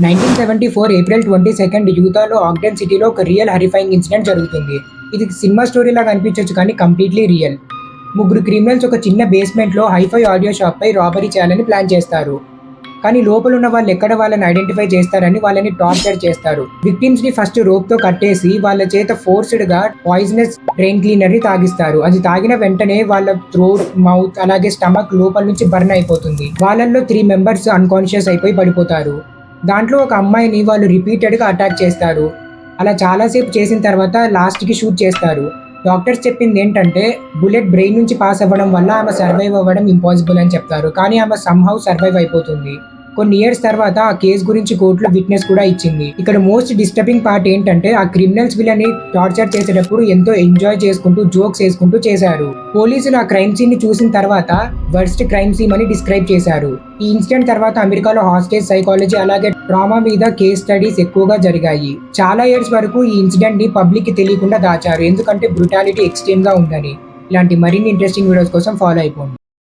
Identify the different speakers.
Speaker 1: 1974 April 22 యూతాలో ఆగ్డెన్ సిటీలో ఒక real హరిఫైయింగ్ incident జరుగుతుంది. ఇది సినిమా స్టోరీ లాగా అనిపించొచ్చు కానీ కంప్లీట్లీ రియల్. ముగ్గురు క్రిమినల్స్ ఒక చిన్న బేస్మెంట్లో హైఫై ఆడియో షాప్పై రాబరీ చేయాలని ప్లాన్ చేస్తారు. కానీ లోపల ఉన్న వాళ్ళు ఎక్కడ వాళ్ళని ఐడెంటిఫై చేస్తారని వాళ్ళని టార్చర్ చేస్తారు. విక్టిమ్స్ ని ఫస్ట్ రోప్ తో కట్టేసి వాళ్ళ చేత ఫోర్స్డ్ గా పాయిజనస్ బ్రెయిన్ క్లీనర్ ని తాగిస్తారు. అది తాగిన వెంటనే వాళ్ళ థ్రోట్, మౌత్ అలాగే స్టమక్ లోపల నుంచి బర్న్ అయిపోతుంది. వాళ్ళల్లో 3 మెంబర్స్ అన్కాన్షియస్ అయిపోయి పడిపోతారు. దాంట్లో ఒక అమ్మాయిని వాళ్ళు రిపీటెడ్గా అటాక్ చేస్తారు. అలా చాలాసేపు చేసిన తర్వాత లాస్ట్కి షూట్ చేస్తారు. డాక్టర్స్ చెప్పింది ఏంటంటే బుల్లెట్ బ్రెయిన్ నుంచి పాస్ అవ్వడం వల్ల ఆమె సర్వైవ్ అవ్వడం ఇంపాసిబుల్ అని చెప్తారు. కానీ ఆమె సమ్హౌ సర్వైవ్ అయిపోతుంది. కొన్ని ఇయర్స్ తర్వాత ఆ కేసు గురించి కోర్టులో విట్నెస్ కూడా ఇచ్చింది. ఇక్కడ మోస్ట్ డిస్టర్బింగ్ పార్ట్ ఏంటంటే ఆ క్రిమినల్స్ వీళ్ళని టార్చర్ చేసేటప్పుడు ఎంతో ఎంజాయ్ చేసుకుంటూ జోక్స్ వేసుకుంటూ చేశారు. పోలీసులు ఆ క్రైమ్ సీన్ ని చూసిన తర్వాత వర్స్ట్ క్రైమ్ సీన్ అని డిస్క్రైబ్ చేశారు. ఈ ఇన్సిడెంట్ తర్వాత అమెరికాలో హాస్టేజ్ సైకాలజీ అలాగే ట్రామా మీద కేస్ స్టడీస్ ఎక్కువగా జరిగాయి. చాలా ఇయర్స్ వరకు ఈ ఇన్సిడెంట్ ని పబ్లిక్ కి తెలియకుండా దాచారు, ఎందుకంటే బ్రుటాలిటీ ఎక్స్ట్రీమ్ గా ఉందని. ఇలాంటి మరిన్ని ఇంట్రెస్టింగ్ వీడియోస్ కోసం ఫాలో అయిపోండి.